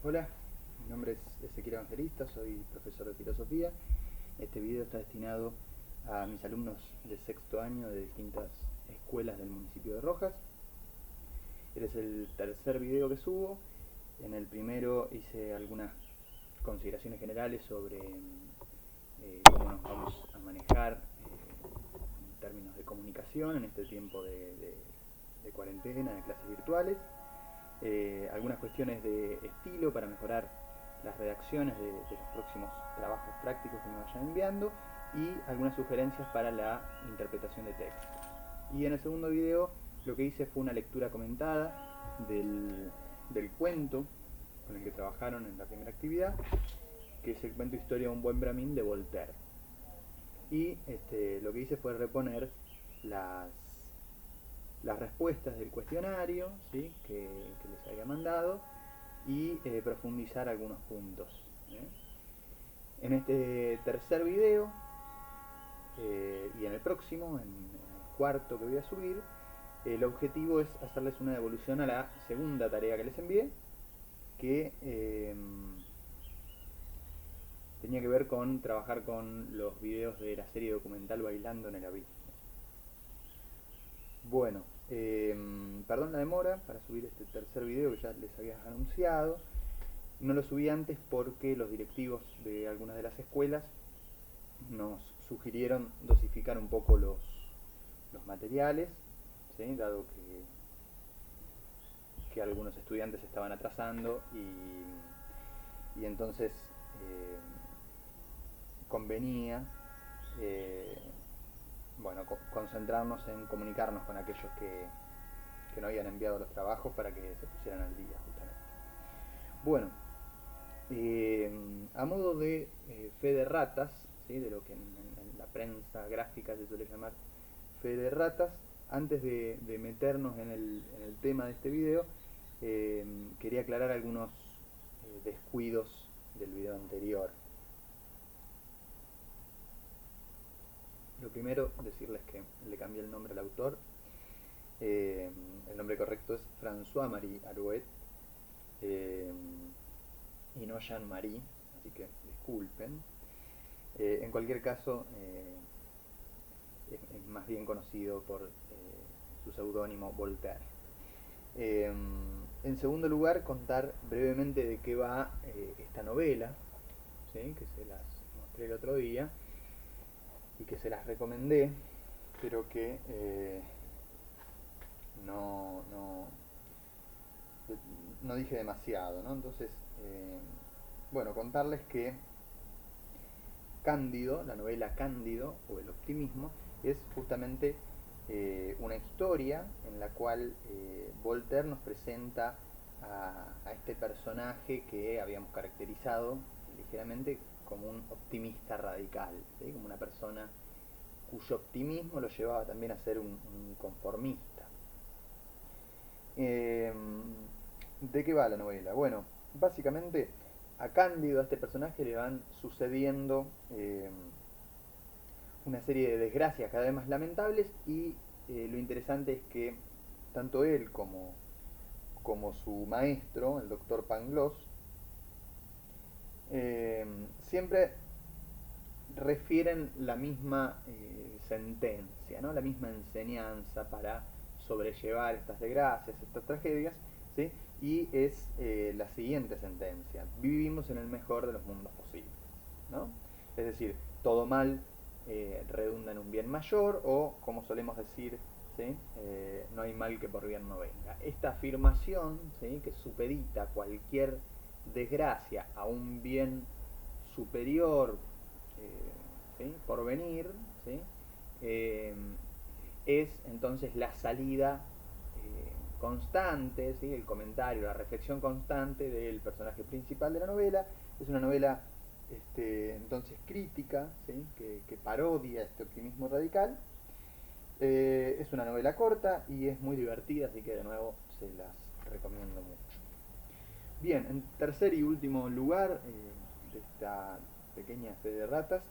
Hola, mi nombre es Ezequiel Evangelista, soy profesor de filosofía. Este video está destinado a mis alumnos de sexto año de distintas escuelas del municipio de Rojas. Este es el tercer video que subo. En el primero hice algunas consideraciones generales sobre cómo nos vamos a manejar en términos de comunicación en este tiempo de cuarentena, de clases virtuales. Algunas cuestiones de estilo para mejorar las redacciones de los próximos trabajos prácticos que me vayan enviando y algunas sugerencias para la interpretación de textos. Y en el segundo video lo que hice fue una lectura comentada del cuento con el que trabajaron en la primera actividad, que es el cuento Historia de un buen Brahmin de Voltaire. Y lo que hice fue reponer las respuestas del cuestionario, ¿sí? que les había mandado y profundizar algunos puntos. En este tercer video y en el próximo, en el cuarto que voy a subir, el objetivo es hacerles una devolución a la segunda tarea que les envié, que tenía que ver con trabajar con los videos de la serie documental Bailando en el Abismo. Bueno, perdón la demora para subir este tercer video que ya les había anunciado. No lo subí antes porque los directivos de algunas de las escuelas nos sugirieron dosificar un poco los materiales, ¿sí? Dado que algunos estudiantes estaban atrasando y entonces convenía concentrarnos en comunicarnos con aquellos que no habían enviado los trabajos para que se pusieran al día justamente. Bueno, a modo de fe de ratas, ¿sí? De lo que en la prensa gráfica se suele llamar fe de ratas, antes de meternos en el tema de este video, quería aclarar algunos descuidos del video anterior. Lo primero, decirles que le cambié el nombre al autor. El nombre correcto es François-Marie Arouet y no Jean-Marie, así que disculpen. En cualquier caso, es más bien conocido por su seudónimo Voltaire. En segundo lugar, contar brevemente de qué va esta novela, ¿sí? Que se las mostré el otro día y que se las recomendé, pero que no dije demasiado, ¿no? Entonces, contarles que Cándido, la novela Cándido o El optimismo, es justamente una historia en la cual Voltaire nos presenta a este personaje que habíamos caracterizado ligeramente como un optimista radical, ¿sí? Como una persona cuyo optimismo lo llevaba también a ser un conformista. ¿De qué va la novela? Bueno, básicamente a Cándido, a este personaje, le van sucediendo una serie de desgracias cada vez más lamentables y lo interesante es que tanto él como su maestro, el doctor Pangloss, siempre refieren la misma sentencia, ¿no? La misma enseñanza para sobrellevar estas desgracias, estas tragedias, ¿sí? Y es la siguiente sentencia: vivimos en el mejor de los mundos posibles, ¿no? Es decir, todo mal redunda en un bien mayor, o como solemos decir, ¿sí? No hay mal que por bien no venga. Esta afirmación, ¿sí? Que supedita cualquier desgracia a un bien superior, ¿sí? Por venir, ¿sí? Es entonces la salida constante, ¿sí? El comentario, la reflexión constante del personaje principal de la novela. Es una novela entonces crítica, ¿sí? que parodia este optimismo radical. Es una novela corta y es muy divertida, así que de nuevo se las recomiendo mucho. Bien, en tercer y último lugar de esta pequeña fe de ratas,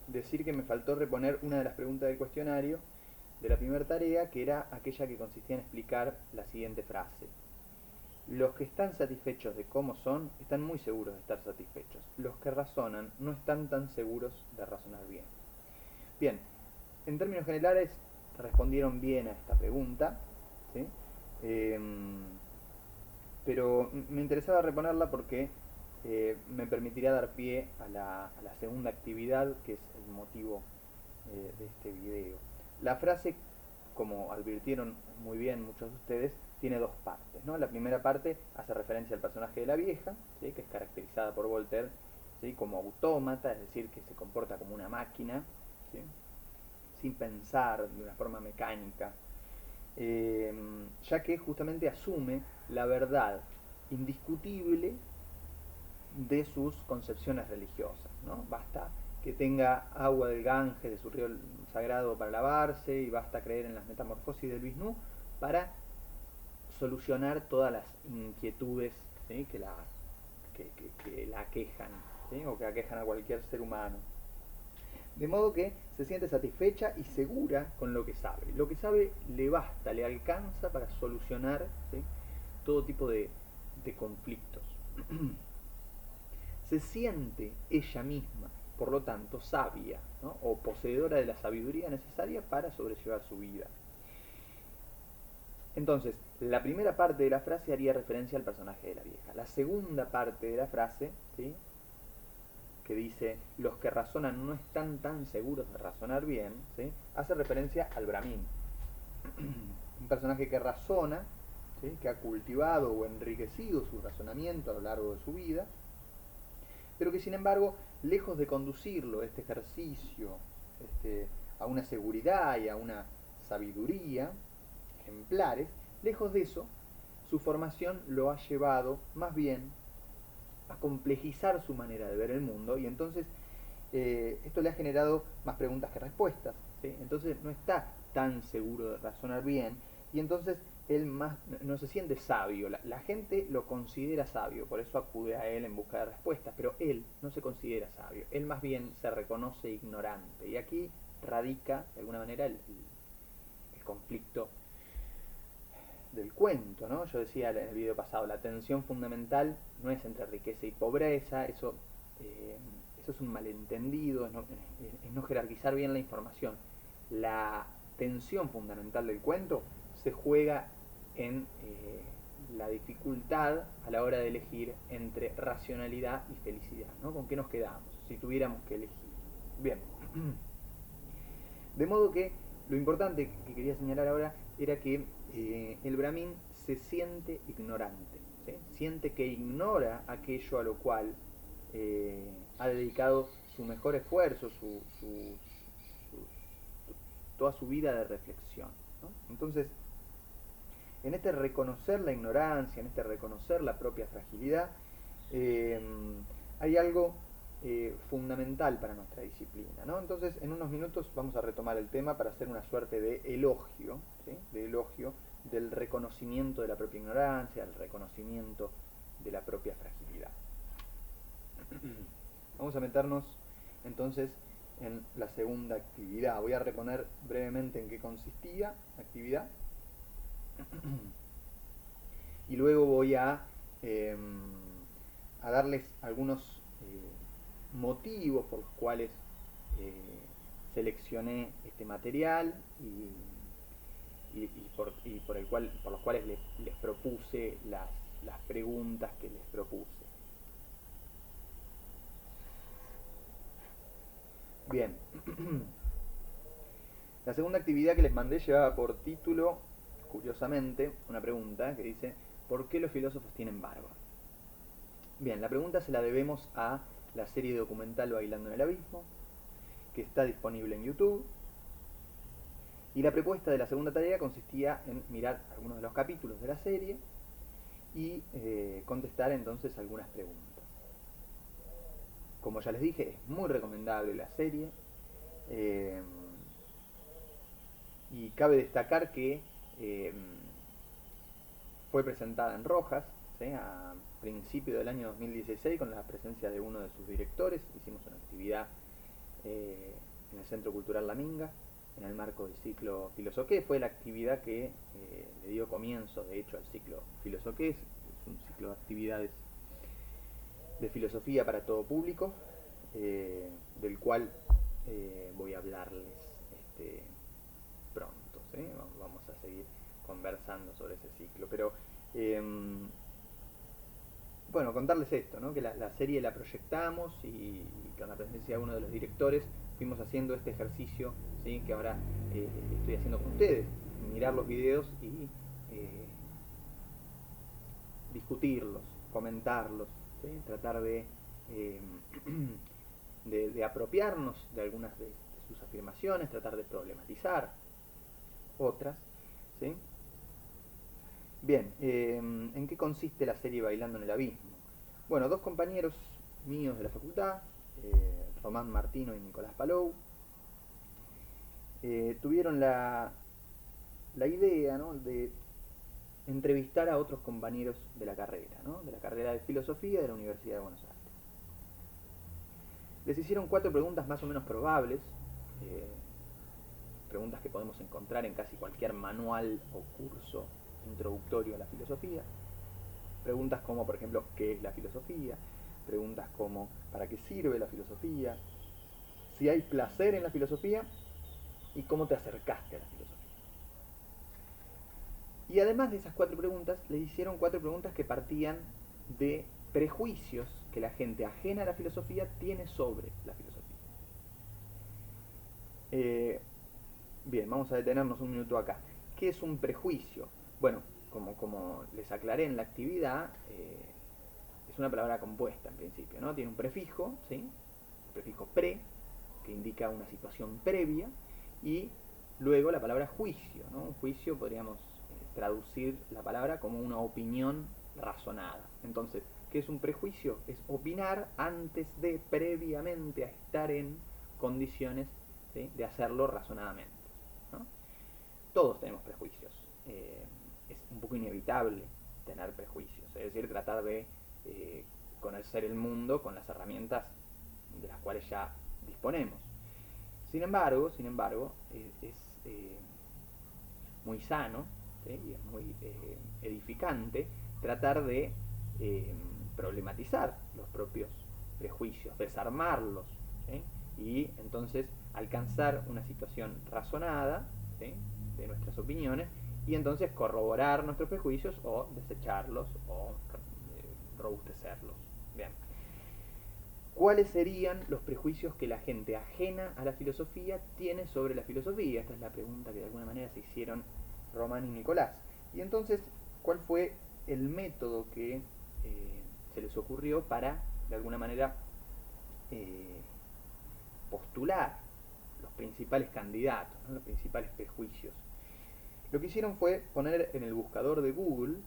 decir que me faltó reponer una de las preguntas del cuestionario de la primera tarea, que era aquella que consistía en explicar la siguiente frase: Los que están satisfechos de cómo son, están muy seguros de estar satisfechos. Los que razonan no están tan seguros de razonar bien. Bien, en términos generales respondieron bien a esta pregunta, ¿sí? Pero me interesaba reponerla porque me permitirá dar pie a la segunda actividad, que es el motivo de este video. La frase, como advirtieron muy bien muchos de ustedes, tiene dos partes, ¿no? La primera parte hace referencia al personaje de la vieja, ¿sí? Que es caracterizada por Voltaire, ¿sí? Como autómata, es decir, que se comporta como una máquina, ¿sí? Sin pensar, de una forma mecánica, ya que justamente asume la verdad indiscutible de sus concepciones religiosas, ¿no? Basta que tenga agua del Ganges, de su río sagrado, para lavarse, y basta creer en las metamorfosis del Vishnu para solucionar todas las inquietudes, ¿sí? que la aquejan, ¿sí? O que aquejan a cualquier ser humano. De modo que se siente satisfecha y segura con lo que sabe. Lo que sabe le basta, le alcanza para solucionar, ¿sí? Todo tipo de conflictos. Se siente ella misma, por lo tanto, sabia, ¿no? O poseedora de la sabiduría necesaria para sobrellevar su vida. Entonces, la primera parte de la frase haría referencia al personaje de la vieja. La segunda parte de la frase, ¿sí? Que dice, los que razonan no están tan seguros de razonar bien, ¿sí? Hace referencia al Brahmin. Un personaje que razona, ¿sí? Que ha cultivado o enriquecido su razonamiento a lo largo de su vida, pero que sin embargo, lejos de conducirlo, este ejercicio, a una seguridad y a una sabiduría ejemplares, lejos de eso, su formación lo ha llevado más bien a complejizar su manera de ver el mundo, y entonces esto le ha generado más preguntas que respuestas, ¿sí? Entonces no está tan seguro de razonar bien, y entonces él más no se siente sabio. La gente lo considera sabio, por eso acude a él en busca de respuestas, pero él no se considera sabio, él más bien se reconoce ignorante, y aquí radica de alguna manera el conflicto del cuento, ¿no? Yo decía en el video pasado, la tensión fundamental no es entre riqueza y pobreza, eso es un malentendido, es no jerarquizar bien la información. La tensión fundamental del cuento se juega en la dificultad a la hora de elegir entre racionalidad y felicidad, ¿no? ¿Con qué nos quedamos si tuviéramos que elegir? Bien. De modo que lo importante que quería señalar ahora era que el Brahmin se siente ignorante, ¿sí? Siente que ignora aquello a lo cual ha dedicado su mejor esfuerzo, toda su vida de reflexión, ¿no? Entonces, en este reconocer la ignorancia, en este reconocer la propia fragilidad, hay algo fundamental para nuestra disciplina, ¿no? Entonces, en unos minutos vamos a retomar el tema para hacer una suerte de elogio, ¿sí? De elogio del reconocimiento de la propia ignorancia, del reconocimiento de la propia fragilidad. Vamos a meternos entonces en la segunda actividad. Voy a reponer brevemente en qué consistía la actividad y luego voy a darles algunos motivos por los cuales seleccioné este material por los cuales les propuse las preguntas que les propuse. Bien. La segunda actividad que les mandé llevaba por título, curiosamente, una pregunta que dice: ¿por qué los filósofos tienen barba? Bien, la pregunta se la debemos a la serie documental Bailando en el Abismo, que está disponible en YouTube. Y la propuesta de la segunda tarea consistía en mirar algunos de los capítulos de la serie y contestar entonces algunas preguntas. Como ya les dije, es muy recomendable la serie. Y cabe destacar que fue presentada en Rojas, ¿sí? A principio del año 2016, con la presencia de uno de sus directores. Hicimos una actividad en el Centro Cultural La Minga, en el marco del ciclo Filosoqué. Fue la actividad que le dio comienzo, de hecho, al ciclo Filosoqué. Es un ciclo de actividades de filosofía para todo público, del cual voy a hablarles pronto, ¿sí? Vamos a seguir conversando sobre ese ciclo, pero bueno, contarles esto, ¿no? Que la serie la proyectamos y con la presencia de uno de los directores fuimos haciendo este ejercicio, ¿sí? Que ahora estoy haciendo con ustedes, mirar los videos y discutirlos, comentarlos, ¿sí? Tratar eh, de apropiarnos de algunas de sus afirmaciones, tratar de problematizar otras, ¿sí? Bien, ¿en qué consiste la serie Bailando en el Abismo? Bueno, dos compañeros míos de la facultad, Román Martino y Nicolás Palou, tuvieron la idea, ¿no? De entrevistar a otros compañeros de la carrera, ¿no? De la carrera de filosofía de la Universidad de Buenos Aires. Les hicieron 4 preguntas más o menos probables, preguntas que podemos encontrar en casi cualquier manual o curso introductorio a la filosofía. Preguntas como, por ejemplo, ¿qué es la filosofía? Preguntas como, ¿para qué sirve la filosofía? Si hay placer en la filosofía y cómo te acercaste a la filosofía. Y además de esas 4 preguntas, le hicieron 4 preguntas que partían de prejuicios que la gente ajena a la filosofía tiene sobre la filosofía. Bien, vamos a detenernos un minuto acá. ¿Qué es un prejuicio? Bueno, como les aclaré en la actividad, es una palabra compuesta en principio, ¿no? Tiene un prefijo, ¿sí? El prefijo pre, que indica una situación previa, y luego la palabra juicio, ¿no? Un juicio podríamos traducir la palabra como una opinión razonada. Entonces, ¿qué es un prejuicio? Es opinar antes de, previamente, a estar en condiciones, ¿sí? De hacerlo razonadamente, ¿no? Todos tenemos prejuicios. Es un poco inevitable tener prejuicios, es decir, tratar de conocer el mundo con las herramientas de las cuales ya disponemos. Sin embargo, es muy sano, ¿sí? Y es muy edificante tratar de problematizar los propios prejuicios, desarmarlos, ¿sí? Y entonces alcanzar una situación razonada, ¿sí? De nuestras opiniones, y entonces corroborar nuestros prejuicios o desecharlos o robustecerlos. Bien. ¿Cuáles serían los prejuicios que la gente ajena a la filosofía tiene sobre la filosofía? Esta es la pregunta que de alguna manera se hicieron Román y Nicolás. Y entonces, ¿cuál fue el método que se les ocurrió para, de alguna manera, postular los principales candidatos, ¿no? Los principales prejuicios? Lo que hicieron fue poner en el buscador de Google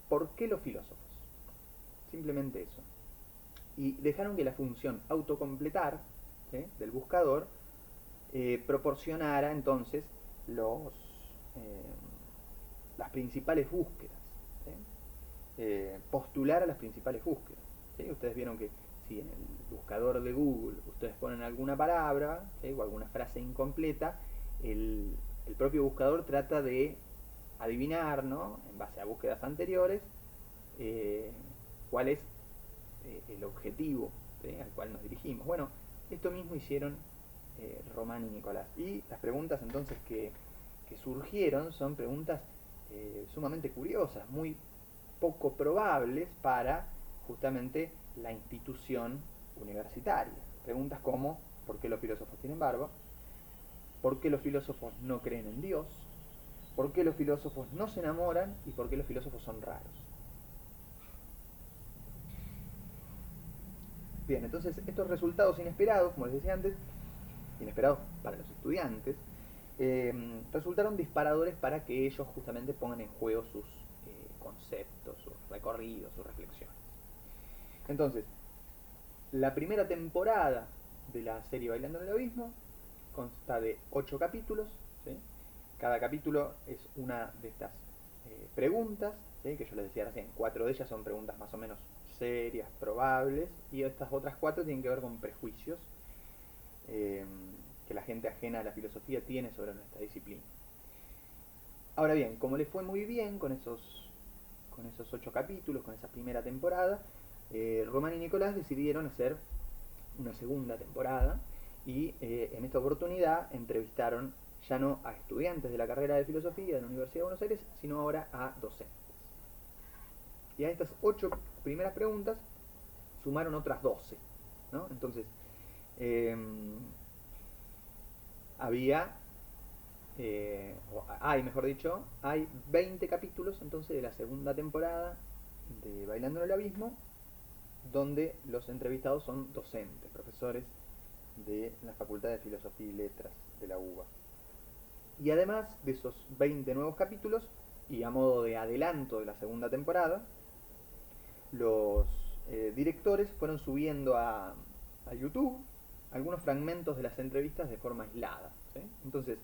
¿por qué los filósofos? Simplemente eso. Y dejaron que la función autocompletar, ¿sí? Del buscador proporcionara entonces las principales búsquedas, ¿sí? Postular a las principales búsquedas, ¿sí? Ustedes vieron que si en el buscador de Google ustedes ponen alguna palabra, ¿sí? O alguna frase incompleta, el propio buscador trata de adivinar, ¿no? En base a búsquedas anteriores, cuál es el objetivo, ¿sí? Al cual nos dirigimos. Bueno, esto mismo hicieron Román y Nicolás. Y las preguntas entonces que surgieron son preguntas sumamente curiosas, muy poco probables para justamente la institución universitaria. Preguntas como, ¿por qué los filósofos tienen barba? ¿Por qué los filósofos no creen en Dios? ¿Por qué los filósofos no se enamoran? ¿Y por qué los filósofos son raros? Bien, entonces estos resultados inesperados, como les decía antes, inesperados para los estudiantes, resultaron disparadores para que ellos justamente pongan en juego sus conceptos, sus recorridos, sus reflexiones. Entonces, la primera temporada de la serie Bailando en el Abismo consta de 8 capítulos, ¿sí? Cada capítulo es una de estas preguntas, ¿sí? Que yo les decía recién, 4 de ellas son preguntas más o menos serias, probables, y estas otras 4 tienen que ver con prejuicios que la gente ajena a la filosofía tiene sobre nuestra disciplina. Ahora bien, como les fue muy bien con con esos 8 capítulos, con esa primera temporada, Román y Nicolás decidieron hacer una segunda temporada y en esta oportunidad entrevistaron ya no a estudiantes de la carrera de filosofía de la Universidad de Buenos Aires, sino ahora a docentes. Y a estas 8 primeras preguntas sumaron otras 12, ¿no? Entonces, mejor dicho, hay 20 capítulos entonces de la segunda temporada de Bailando en el Abismo, donde los entrevistados son docentes, profesores de la Facultad de Filosofía y Letras de la UBA. Y además de esos 20 nuevos capítulos, y a modo de adelanto de la segunda temporada, los directores fueron subiendo a YouTube algunos fragmentos de las entrevistas de forma aislada, ¿sí? Entonces,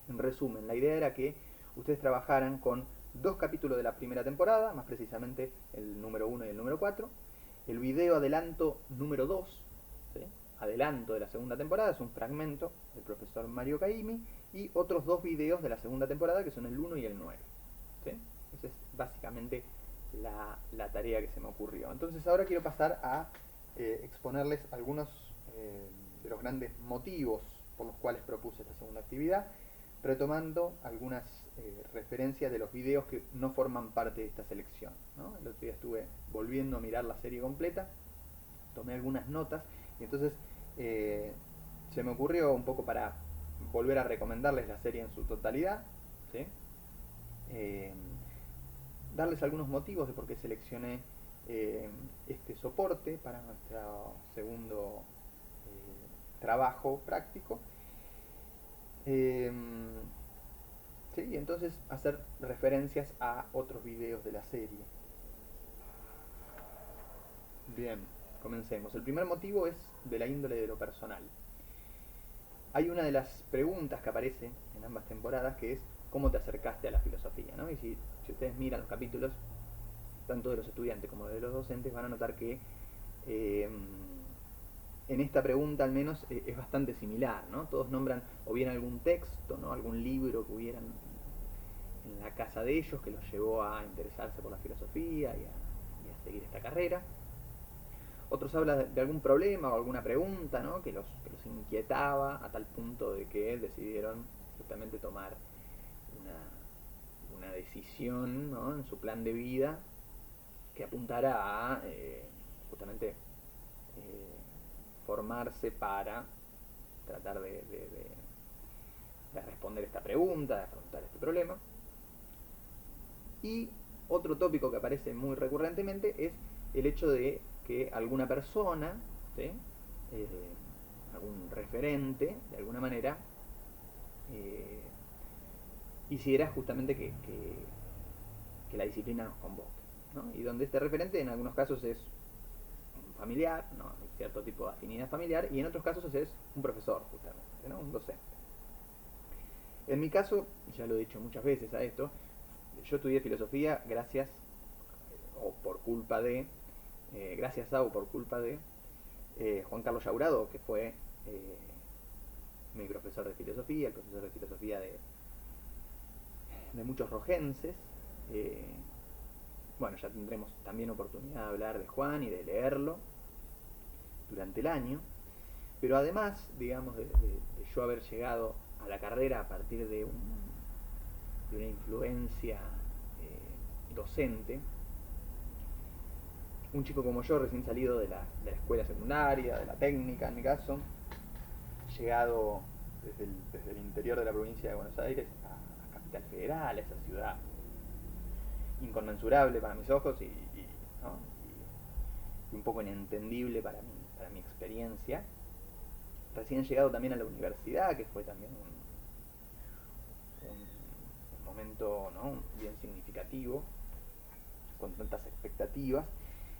en resumen, la idea era que ustedes trabajaran con 2 capítulos de la primera temporada, más precisamente el número 1 y el número 4, el video adelanto número 2, ¿sí? Adelanto de la segunda temporada, es un fragmento del profesor Mario Caimi, y otros 2 videos de la segunda temporada que son el 1 y el 9, ¿sí? Esa es básicamente la tarea que se me ocurrió. Entonces ahora quiero pasar a exponerles algunos de los grandes motivos por los cuales propuse esta segunda actividad, retomando algunas referencias de los videos que no forman parte de esta selección, ¿no? El otro día estuve volviendo a mirar la serie completa, tomé algunas notas y entonces se me ocurrió un poco para volver a recomendarles la serie en su totalidad, ¿sí? Darles algunos motivos de por qué seleccioné este soporte para nuestro segundo trabajo práctico. Sí, entonces hacer referencias a otros videos de la serie. Bien, comencemos. El primer motivo es de la índole de lo personal. Hay una de las preguntas que aparece en ambas temporadas que es ¿cómo te acercaste a la filosofía? ¿No? Y si ustedes miran los capítulos, tanto de los estudiantes como de los docentes, van a notar que en esta pregunta al menos es bastante similar, ¿no? Todos nombran o bien algún texto, ¿no? Algún libro que hubieran en la casa de ellos que los llevó a interesarse por la filosofía y a seguir esta carrera. Otros hablan de algún problema o alguna pregunta, ¿no? que los inquietaba a tal punto de que decidieron justamente tomar una decisión, ¿no? En su plan de vida que apuntara a justamente formarse para tratar de responder esta pregunta, de afrontar este problema. Y otro tópico que aparece muy recurrentemente es el hecho de que alguna persona, ¿sí? Algún referente, de alguna manera, hiciera justamente que la disciplina nos convoque, ¿no? Y donde este referente en algunos casos es un familiar, ¿no? Cierto tipo de afinidad familiar, y en otros casos es un profesor, justamente, ¿no? Un docente. En mi caso, ya lo he dicho muchas veces a esto, yo estudié filosofía gracias a o por culpa de Juan Carlos Llaurado, que fue mi profesor de filosofía, el profesor de filosofía de muchos rojenses. Bueno, ya tendremos también oportunidad de hablar de Juan y de leerlo durante el año, pero además, digamos, de yo haber llegado a la carrera a partir de una influencia docente, un chico como yo, recién salido de la escuela secundaria, de la técnica en mi caso, llegado desde el interior de la provincia de Buenos Aires a Capital Federal, a esa ciudad inconmensurable para mis ojos ¿no? y un poco inentendible para mi experiencia. Recién llegado también a la universidad, que fue también un momento, ¿no? bien significativo, con tantas expectativas.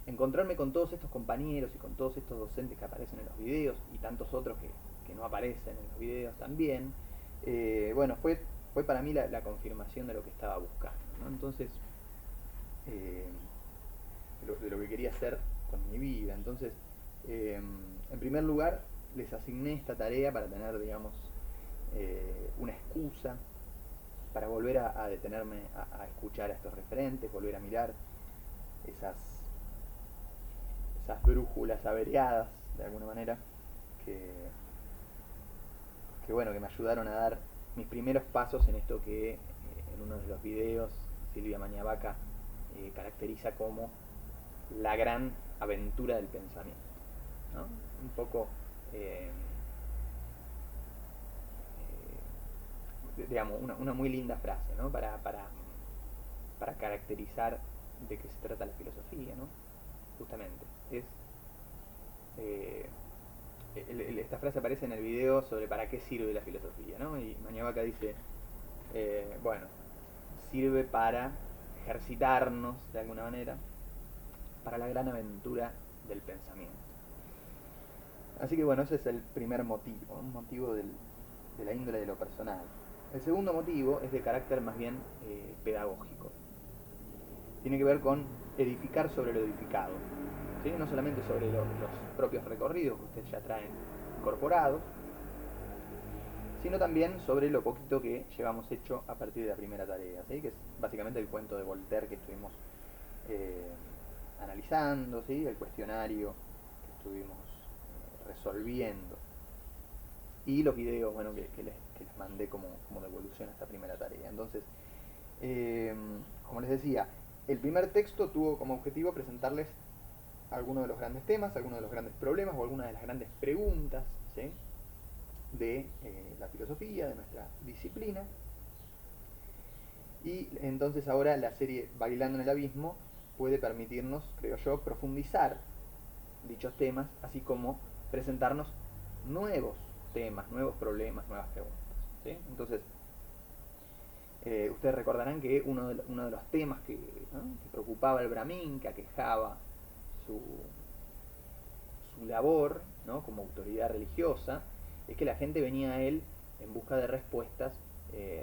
Encontrarme con todos estos compañeros y con todos estos docentes que aparecen en los videos y tantos otros que no aparecen en los videos también, bueno, fue para mí la confirmación de lo que estaba buscando, ¿no? Entonces, de lo que quería hacer con mi vida. Entonces, en primer lugar, les asigné esta tarea para tener, digamos, una excusa para volver a detenerme a escuchar a estos referentes, volver a mirar esas brújulas averiadas, de alguna manera, que, bueno, que me ayudaron a dar mis primeros pasos en esto que en uno de los videos Silvia Mañavaca caracteriza como la gran aventura del pensamiento, ¿no? Un poco, digamos, una muy linda frase, ¿no? Para caracterizar de qué se trata la filosofía, ¿no? Justamente, es... esta frase aparece en el video sobre para qué sirve la filosofía, ¿no? Y Mañavaca dice, bueno, sirve para ejercitarnos de alguna manera para la gran aventura del pensamiento. Así que bueno, ese es el primer motivo, un motivo de la índole de lo personal. El segundo motivo es de carácter más bien pedagógico. Tiene que ver con edificar sobre lo edificado, ¿sí? No solamente sobre los propios recorridos que ustedes ya traen incorporados, sino también sobre lo poquito que llevamos hecho a partir de la primera tarea, ¿sí? Que es básicamente el cuento de Voltaire que estuvimos analizando, ¿sí? El cuestionario que estuvimos resolviendo, y los videos, bueno, que les mandé como devolución a esta primera tarea. Entonces, como les decía, el primer texto tuvo como objetivo presentarles algunos de los grandes temas, algunos de los grandes problemas o algunas de las grandes preguntas, ¿sí? De la filosofía, de nuestra disciplina. Y entonces ahora la serie Bailando en el Abismo puede permitirnos, creo yo, profundizar dichos temas, así como presentarnos nuevos temas, nuevos problemas, nuevas preguntas, ¿sí? Entonces, ustedes recordarán que uno de los temas que preocupaba al Brahmin, que aquejaba su labor, ¿no? Como autoridad religiosa, es que la gente venía a él en busca de respuestas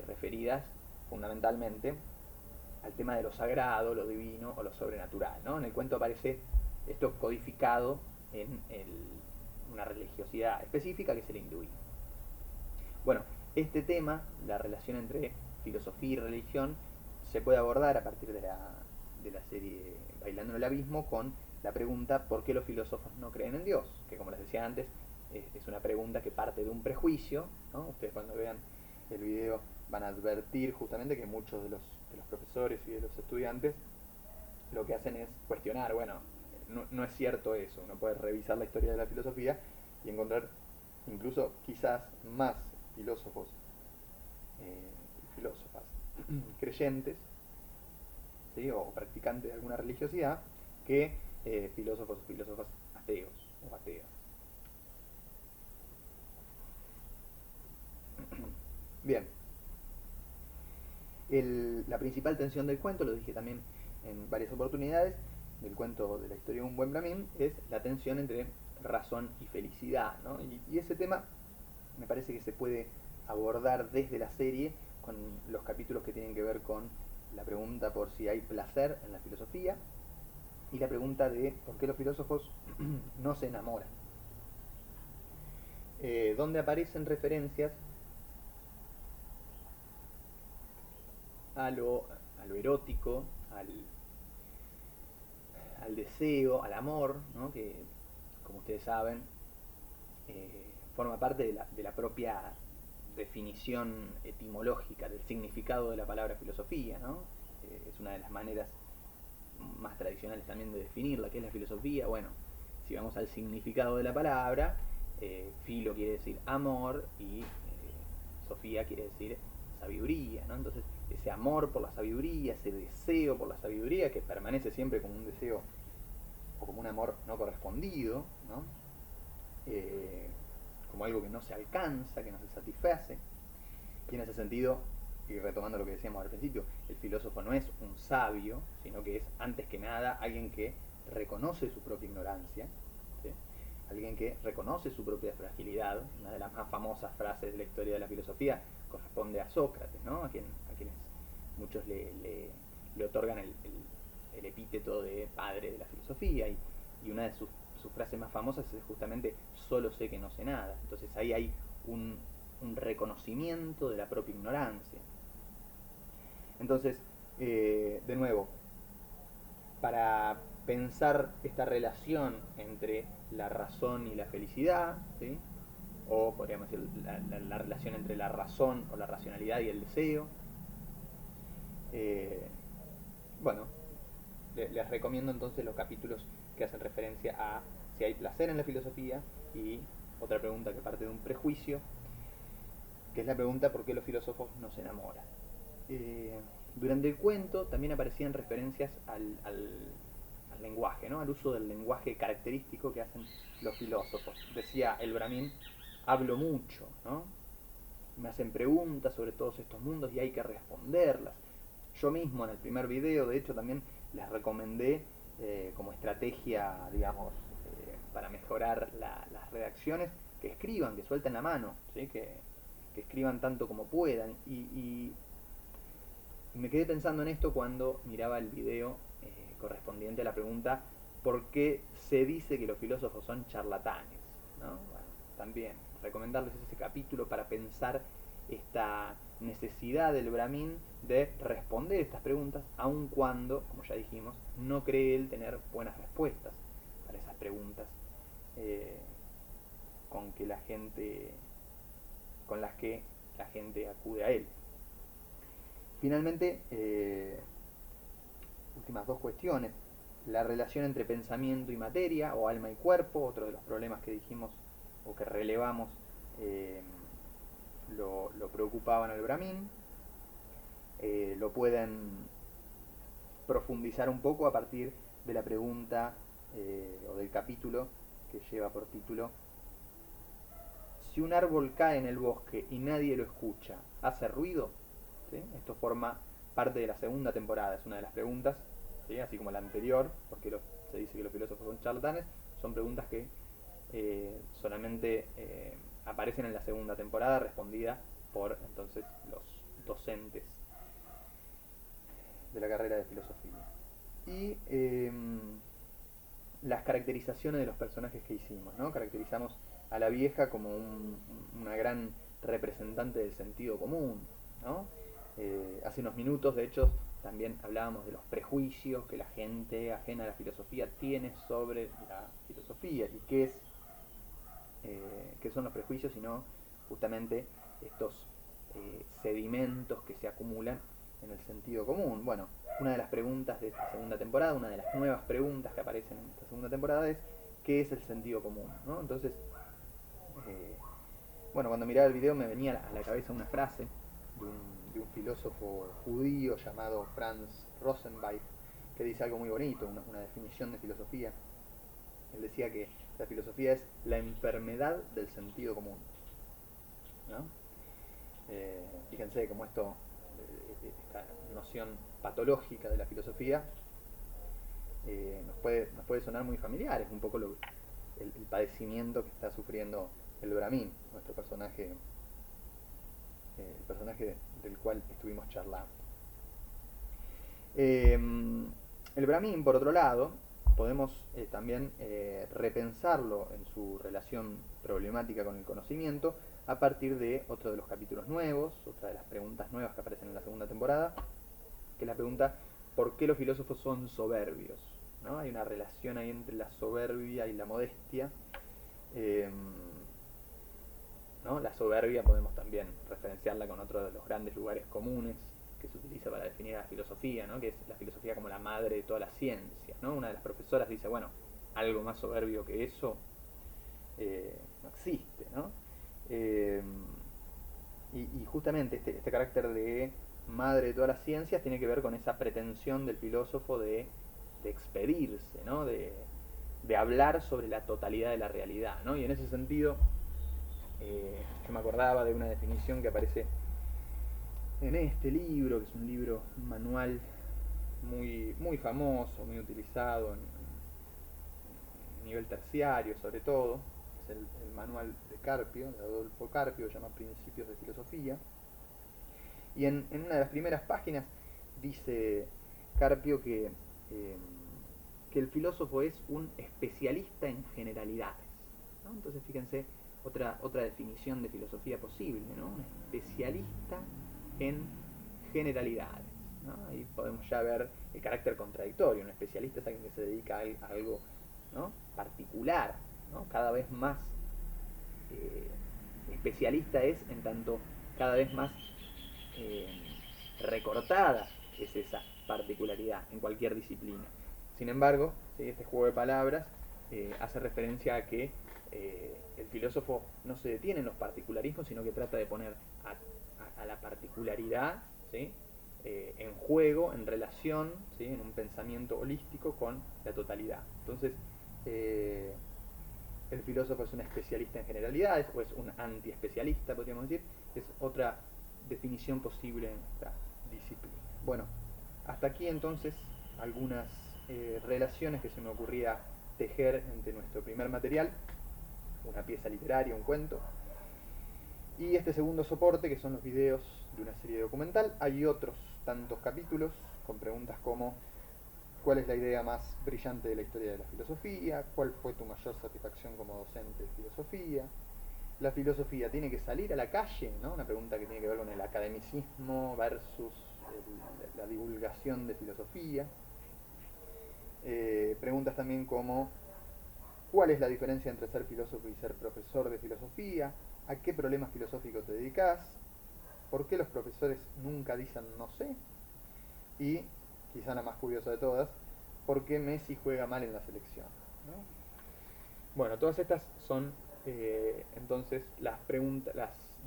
referidas fundamentalmente al tema de lo sagrado, lo divino o lo sobrenatural, ¿no? En el cuento aparece esto codificado en una religiosidad específica que es el hinduismo. Bueno, este tema, la relación entre filosofía y religión, se puede abordar a partir de la serie Bailando en el Abismo con la pregunta ¿por qué los filósofos no creen en Dios? Que, como les decía antes, es una pregunta que parte de un prejuicio, ¿no? Ustedes cuando vean el video van a advertir justamente que muchos de los profesores y de los estudiantes lo que hacen es cuestionar, bueno, no es cierto eso. Uno puede revisar la historia de la filosofía y encontrar incluso quizás más filósofos y filósofas creyentes, ¿sí? O practicantes de alguna religiosidad que filósofos o filósofas ateos o ateas. Bien, la principal tensión del cuento, lo dije también en varias oportunidades, del cuento de la historia de un buen Brahmin, es la tensión entre razón y felicidad, ¿no? Y ese tema me parece que se puede abordar desde la serie con los capítulos que tienen que ver con la pregunta por si hay placer en la filosofía y la pregunta de por qué los filósofos no se enamoran, donde aparecen referencias a lo erótico, al deseo, al amor, ¿no? Que, como ustedes saben, forma parte de la propia definición etimológica del significado de la palabra filosofía, ¿no? Es una de las maneras más tradicionales también de definirla, que es la filosofía. Bueno, si vamos al significado de la palabra, filo quiere decir amor y sofía quiere decir sabiduría, ¿no? Entonces, ese amor por la sabiduría, ese deseo por la sabiduría, que permanece siempre como un deseo o como un amor no correspondido, ¿no? Como algo que no se alcanza, que no se satisface. Y en ese sentido, y retomando lo que decíamos al principio, el filósofo no es un sabio, sino que es antes que nada alguien que reconoce su propia ignorancia, ¿sí? Alguien que reconoce su propia fragilidad. Una de las más famosas frases de la historia de la filosofía corresponde a Sócrates, ¿no? a quienes muchos le otorgan el epíteto de padre de la filosofía, y una de sus frases más famosas es justamente solo sé que no sé nada. Entonces ahí hay un reconocimiento de la propia ignorancia. Entonces, de nuevo, para pensar esta relación entre la razón y la felicidad, ¿sí? O podríamos decir la relación entre la razón o la racionalidad y el deseo, bueno, les recomiendo entonces los capítulos que hacen referencia a si hay placer en la filosofía, y otra pregunta que parte de un prejuicio, que es la pregunta ¿por qué los filósofos no se enamoran? Durante el cuento también aparecían referencias al lenguaje, ¿no? Al uso del lenguaje característico que hacen los filósofos. Decía el Brahmin, hablo mucho, ¿no? Me hacen preguntas sobre todos estos mundos y hay que responderlas. Yo mismo en el primer video, de hecho, también les recomendé como estrategia, digamos, para mejorar las redacciones, que escriban, que suelten la mano, ¿sí? Que escriban tanto como puedan. Y me quedé pensando en esto cuando miraba el video correspondiente a la pregunta ¿por qué se dice que los filósofos son charlatanes? ¿No? Bueno, también recomendarles ese capítulo para pensar esta necesidad del Brahmin de responder estas preguntas, aun cuando, como ya dijimos, no cree él tener buenas respuestas para esas preguntas con que la gente, con las que la gente acude a él. Finalmente, últimas dos cuestiones. La relación entre pensamiento y materia, o alma y cuerpo, otro de los problemas que dijimos o que relevamos lo preocupaban al Brahmin. Lo pueden profundizar un poco a partir de la pregunta o del capítulo que lleva por título si un árbol cae en el bosque y nadie lo escucha, ¿hace ruido? ¿Sí? Esto forma parte de la segunda temporada, es una de las preguntas, ¿sí? Así como la anterior, porque se dice que los filósofos son charlatanes, son preguntas que solamente aparecen en la segunda temporada, respondida por entonces los docentes de la carrera de filosofía. Y las caracterizaciones de los personajes que hicimos, ¿no? Caracterizamos a la vieja como una gran representante del sentido común, ¿no? Hace unos minutos, de hecho, también hablábamos de los prejuicios que la gente ajena a la filosofía tiene sobre la filosofía y qué son los prejuicios, sino justamente estos sedimentos que se acumulan en el sentido común. Bueno, una de las preguntas de esta segunda temporada, una de las nuevas preguntas que aparecen en esta segunda temporada es ¿qué es el sentido común? ¿No? Entonces, bueno, cuando miraba el video me venía a la cabeza una frase de un filósofo judío llamado Franz Rosenweig, que dice algo muy bonito, una definición de filosofía. Él decía que la filosofía es la enfermedad del sentido común, ¿no? Fíjense cómo esta noción patológica de la filosofía nos puede sonar muy familiar, es un poco el padecimiento que está sufriendo el Brahmin, nuestro personaje, el personaje del cual estuvimos charlando. El Brahmin, por otro lado, podemos también repensarlo en su relación problemática con el conocimiento a partir de otro de los capítulos nuevos, otra de las preguntas nuevas que aparecen en la segunda temporada, que es la pregunta ¿por qué los filósofos son soberbios? ¿No? Hay una relación ahí entre la soberbia y la modestia. ¿No? La soberbia podemos también referenciarla con otro de los grandes lugares comunes que se utiliza para definir a la filosofía, ¿no? Que es la filosofía como la madre de todas las ciencias, ¿no? Una de las profesoras dice, bueno, algo más soberbio que eso no existe, ¿no? Y justamente este carácter de madre de todas las ciencias tiene que ver con esa pretensión del filósofo de expedirse, ¿no? De hablar sobre la totalidad de la realidad, ¿no? Y en ese sentido yo me acordaba de una definición que aparece en este libro, que es un libro, un manual muy famoso, muy utilizado en nivel terciario sobre todo, es el manual de Carpio, de Adolfo Carpio, se llama Principios de Filosofía, y en una de las primeras páginas dice Carpio que el filósofo es un especialista en generalidades, ¿no? Entonces fíjense, otra definición de filosofía posible, ¿no? Un especialista en generalidades. ¿no? Ahí podemos ya ver el carácter contradictorio. Un especialista es alguien que se dedica a algo, ¿no?, particular, ¿no? Cada vez más especialista es en tanto cada vez más eh, recortada es esa particularidad en cualquier disciplina. Sin embargo, ¿sí?, este juego de palabras hace referencia a que el filósofo no se detiene en los particularismos, sino que trata de poner a la particularidad, ¿sí?, en juego, en relación, ¿sí?, en un pensamiento holístico con la totalidad. Entonces, el filósofo es un especialista en generalidades, o es un antiespecialista, podríamos decir, es otra definición posible en esta disciplina. Bueno, hasta aquí entonces algunas relaciones que se me ocurría tejer entre nuestro primer material, una pieza literaria, un cuento, y este segundo soporte, que son los videos de una serie documental. Hay otros tantos capítulos con preguntas como: ¿cuál es la idea más brillante de la historia de la filosofía? ¿Cuál fue tu mayor satisfacción como docente de filosofía? ¿La filosofía tiene que salir a la calle?, ¿no? Una pregunta que tiene que ver con el academicismo versus la divulgación de filosofía. Preguntas también como: ¿cuál es la diferencia entre ser filósofo y ser profesor de filosofía? ¿A qué problemas filosóficos te dedicas? ¿Por qué los profesores nunca dicen no sé? Y, quizá la más curiosa de todas, ¿por qué Messi juega mal en la selección?, ¿no? Bueno, todas estas son entonces las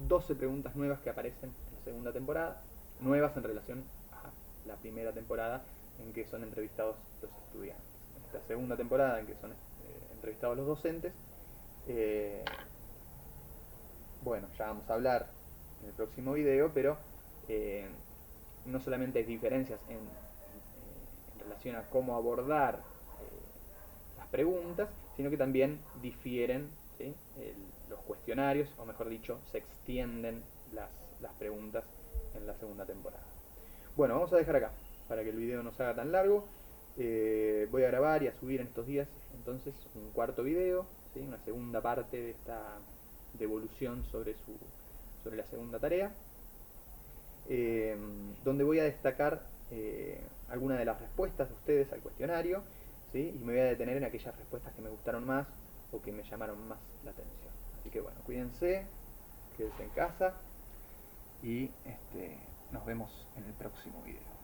12 preguntas nuevas que aparecen en la segunda temporada, nuevas en relación a la primera temporada en que son entrevistados los estudiantes. En esta segunda temporada en que son entrevistados los docentes, bueno, ya vamos a hablar en el próximo video, pero no solamente hay diferencias en relación a cómo abordar las preguntas, sino que también difieren, ¿sí?, los cuestionarios, o mejor dicho, se extienden las preguntas en la segunda temporada. Bueno, vamos a dejar acá, para que el video no se haga tan largo. Voy a grabar y a subir en estos días entonces un cuarto video, ¿sí?, una segunda parte de esta devolución sobre la segunda tarea, donde voy a destacar algunas de las respuestas de ustedes al cuestionario, ¿sí?, y me voy a detener en aquellas respuestas que me gustaron más o que me llamaron más la atención. Así que bueno, cuídense, quédense en casa y nos vemos en el próximo video.